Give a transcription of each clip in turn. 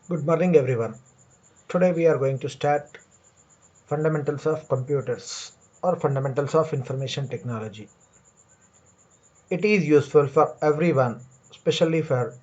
Good morning, everyone. Today we are going to start fundamentals of computers or fundamentals of information technology. It is useful for everyone, especially for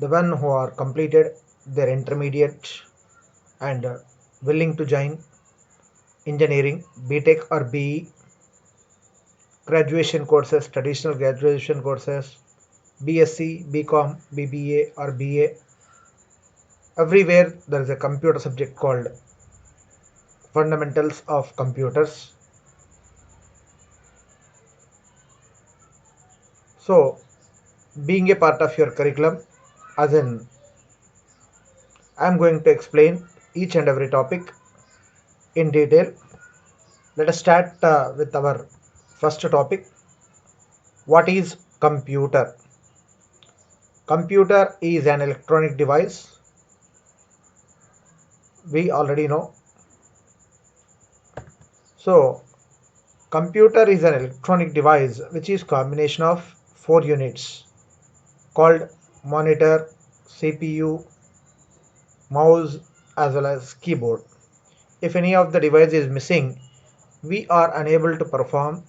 the one who are completed their intermediate and willing to join engineering, BTech or BE, graduation courses, traditional graduation courses, BSc, BCom, BBA or BA. Everywhere there is a computer subject called fundamentals of computers. So being a part of your curriculum, as in I'm going to explain each and every topic in detail. Let us start with our first topic. What is computer? Computer is an electronic device. We already know. So computer is an electronic device which is combination of four units called monitor, CPU, mouse as well as keyboard. If any of the device is missing, we are unable to perform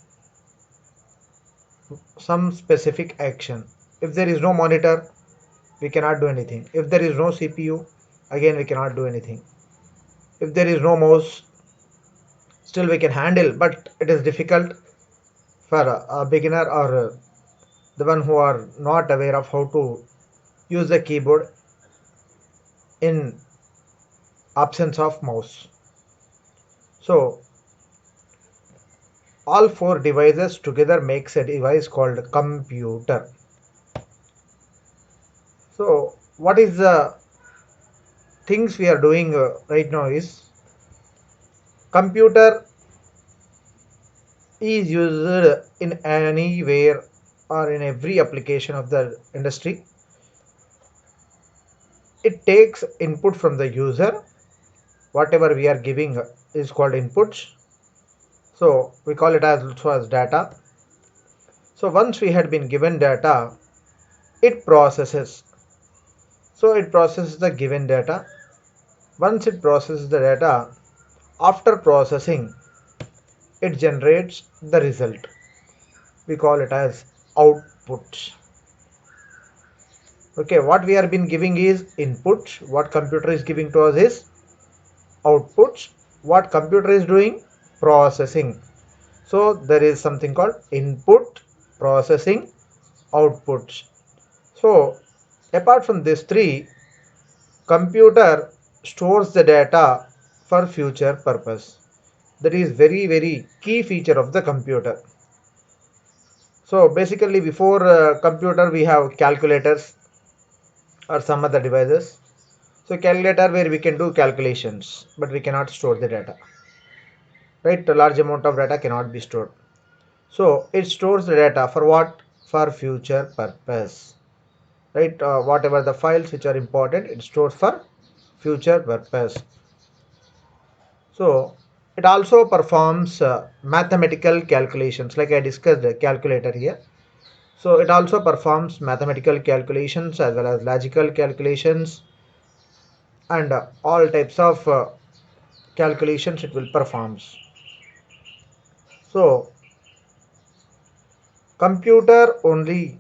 some specific action. If there is no monitor, we cannot do anything. If there is no CPU, again we cannot do anything. If there is no mouse, still we can handle, but it is difficult for a beginner or the one who are not aware of how to use the keyboard in absence of mouse. So all four devices together makes a device called computer. So what is the things we are doing right now is computer is used in anywhere or in every application of the industry. It takes input from the user. Whatever we are giving is called inputs. So we call it as also as data. So once we had been given data, it processes. So it processes the given data. Once it processes the data, after processing, it generates the result. We call it as output. Okay, what we are been giving is input. What computer is giving to us is outputs. What computer is doing? Processing. So there is something called input, processing, outputs. So apart from these three, computer stores the data for future purpose. That is very key feature of the computer. So basically before computer we have calculators or some other devices. So calculator where we can do calculations, but we cannot store the data. Right? A large amount of data cannot be stored. So it stores the data for what? For future purpose. Right? Whatever the files which are important, it stores for future purpose. So it also performs mathematical calculations, like I discussed the calculator here. So it also performs mathematical calculations as well as logical calculations and all types of calculations it will performs. So computer only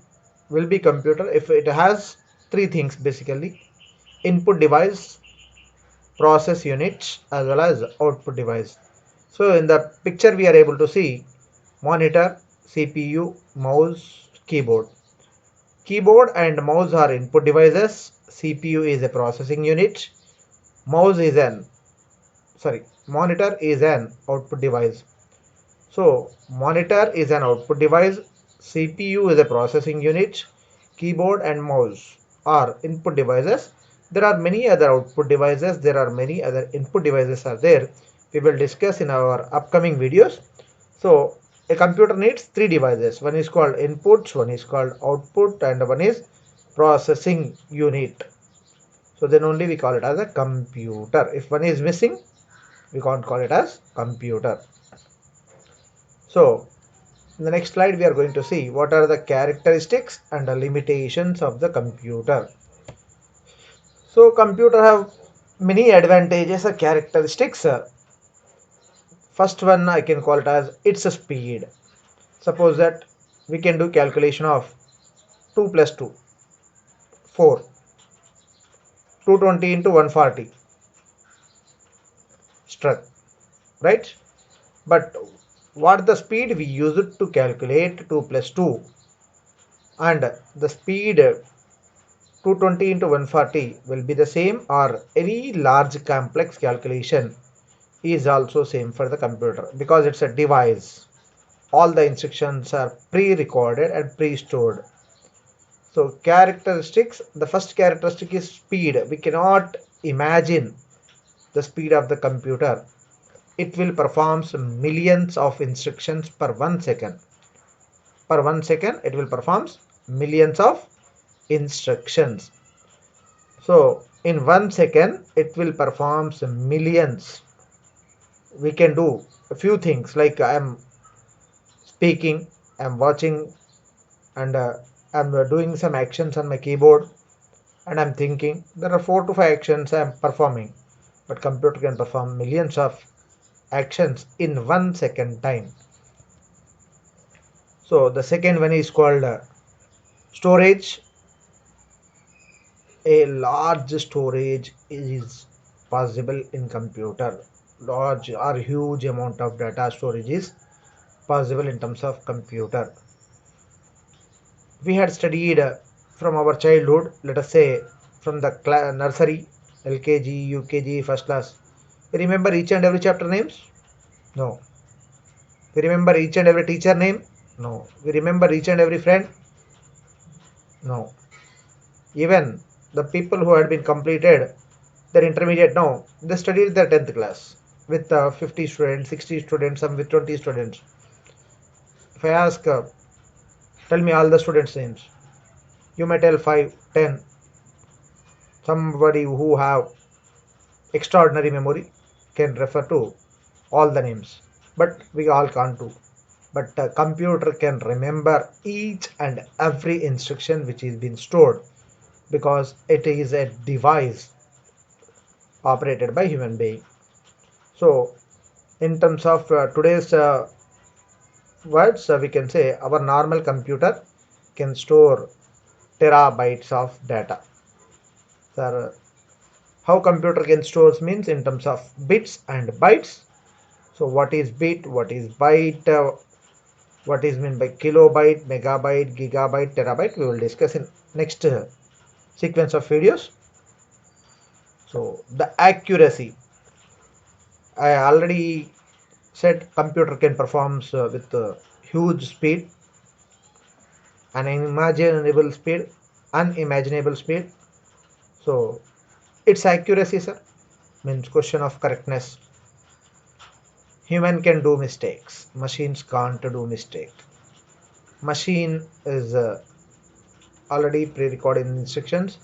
will be computer if it has three things basically: input device, process units as well as output device. So in the picture we are able to see monitor, CPU, mouse, keyboard. Keyboard and mouse are input devices, CPU is a processing unit, mouse is an monitor is an output device. So monitor is an output device, CPU is a processing unit, keyboard and mouse are input devices. There are many other output devices, there are many other input devices are there. We will discuss in our upcoming videos. So a computer needs three devices. One is called inputs, one is called output, and one is processing unit. So then only we call it as a computer. If one is missing, we can't call it as computer. So in the next slide, we are going to see what are the characteristics and the limitations of the computer. So computer have many advantages or characteristics. First one I can call it as its speed. Suppose that we can do calculation of 2 plus 2, 4, 220 into 140 struck, right? But what the speed we use it to calculate 2 plus 2, and the speed 220 into 140 will be the same, or any large complex calculation is also same for the computer because it's a device. All the instructions are pre-recorded and pre-stored. So characteristics, the first characteristic is speed. We cannot imagine the speed of the computer. It will perform millions of instructions per 1 second. Per 1 second it will perform millions of instructions. So in 1 second it will perform millions. We can do a few things like I am speaking, I am watching, and I'm doing some actions on my keyboard, and I'm thinking. There are 4 to 5 actions I'm performing, but computer can perform millions of actions in 1 second time. So the second one is called storage. A large storage is possible in computer. Large or huge amount of data storage is possible in terms of computer. We had studied from our childhood, let us say from the nursery, LKG, UKG, first class. We remember each and every chapter names? No. We remember each and every teacher name? No. We remember each and every friend? No. Even the people who had been completed their intermediate now, they studied their 10th class with 50 students, 60 students, some with 20 students. If I ask, tell me all the students' names, you may tell 5, 10. Somebody who have extraordinary memory can refer to all the names, but we all can't do. But a computer can remember each and every instruction which is being stored because it is a device operated by human being. So in terms of today's words, we can say our normal computer can store terabytes of data. So, how computer can store means in terms of bits and bytes. So what is bit, what is byte, what is meant by kilobyte, megabyte, gigabyte, terabyte, we will discuss in next sequence of videos. So the accuracy, I already said computer can perform with huge speed, unimaginable speed. So its accuracy, sir, means question of correctness. Human can do mistakes, machines can't do mistake. Machine is already pre-recorded instructions.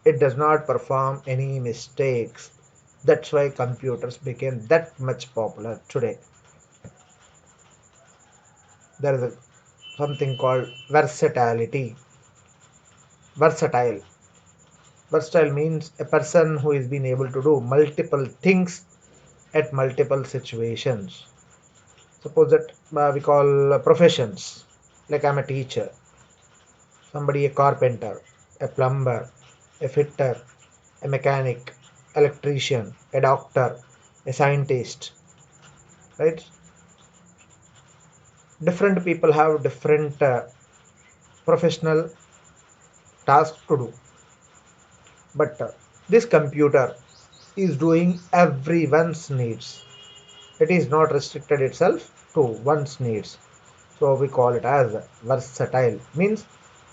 It does not perform any mistakes. That's why computers became that much popular today. There is something called versatility. Versatile. Versatile means a person who is being able to do multiple things at multiple situations. Suppose that we call professions. Like I'm a teacher, somebody a carpenter, a plumber, a fitter, a mechanic, electrician, a doctor, a scientist, right? Different people have different professional tasks to do, but this computer is doing everyone's needs. It is not restricted itself to one's needs. So we call it as versatile. Means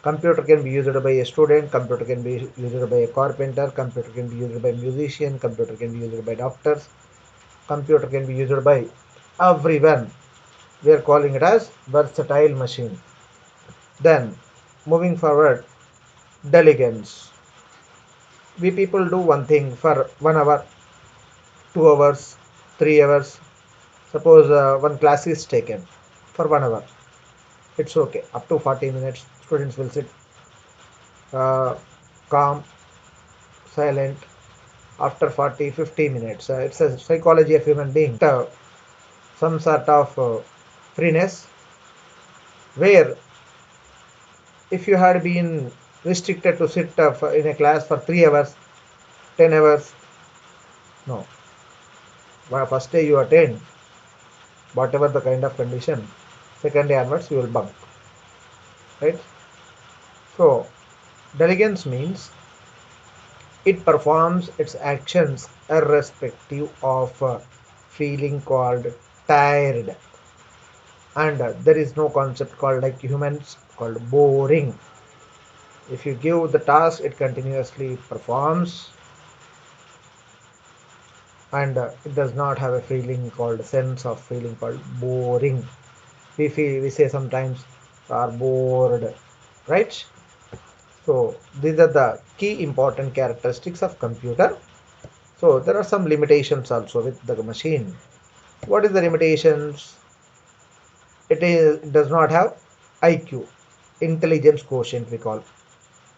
computer can be used by a student, computer can be used by a carpenter, computer can be used by musician, computer can be used by doctors, computer can be used by everyone. We are calling it as versatile machine. Then moving forward, diligence. We people do one thing for 1 hour, 2 hours, 3 hours. Suppose one class is taken for 1 hour. It's okay. Up to 40 minutes, students will sit calm, silent after 40-50 minutes. It's a psychology of human being. Some sort of freeness where if you had been restricted to sit in a class for 3 hours, 10 hours, no, first day you attend, whatever the kind of condition, second day onwards you will bunk, right? So diligence means it performs its actions irrespective of feeling called tired, and there is no concept called like humans called boring. If you give the task, it continuously performs, and it does not have a feeling called sense of feeling called boring. We say sometimes are bored, right? So these are the key important characteristics of computer. So there are some limitations also with the machine. What is the limitations? It does not have IQ, intelligence quotient we call.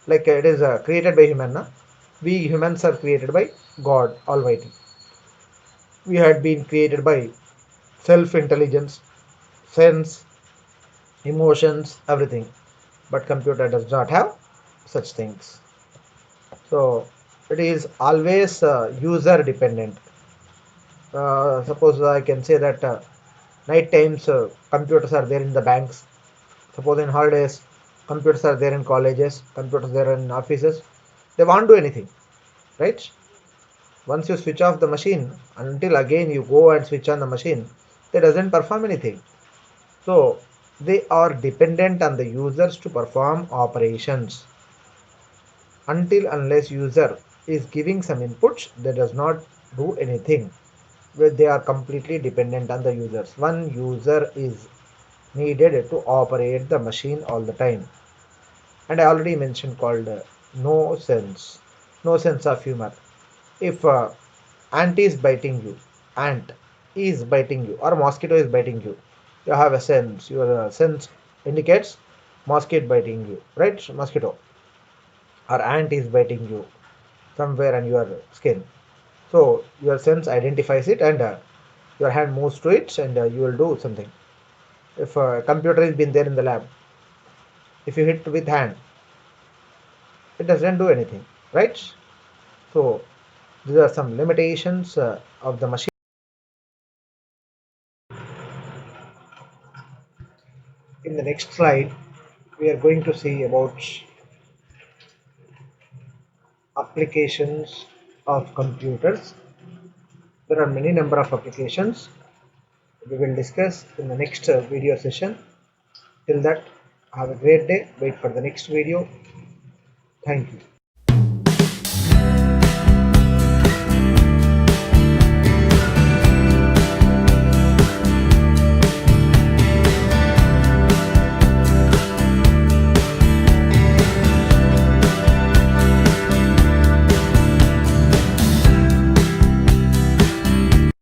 Like it is created by human. Na? We humans are created by God Almighty. We had been created by self-intelligence, sense, emotions, everything. But computer does not have such things. So it is always user dependent. Suppose I can say that night times computers are there in the banks. Suppose in holidays computers are there in colleges, computers there in offices. They won't do anything, right? Once you switch off the machine, until again you go and switch on the machine, they doesn't perform anything. So they are dependent on the users to perform operations. Until unless user is giving some inputs, they does not do anything. Where they are completely dependent on the users. One user is needed to operate the machine all the time. And I already mentioned called no sense, no sense of humor. If ant is biting you, ant is biting you, or mosquito is biting you, you have a sense. Your sense indicates mosquito biting you, right? Mosquito or ant is biting you somewhere on your skin. So your sense identifies it, and your hand moves to it, and you will do something. If a computer has been there in the lab, if you hit with hand, it doesn't do anything, right? So these are some limitations of the machine. In the next slide, we are going to see about applications of computers. There are many number of applications we will discuss in the next video session. Till that, have a great day. Wait for the next video. Thank you.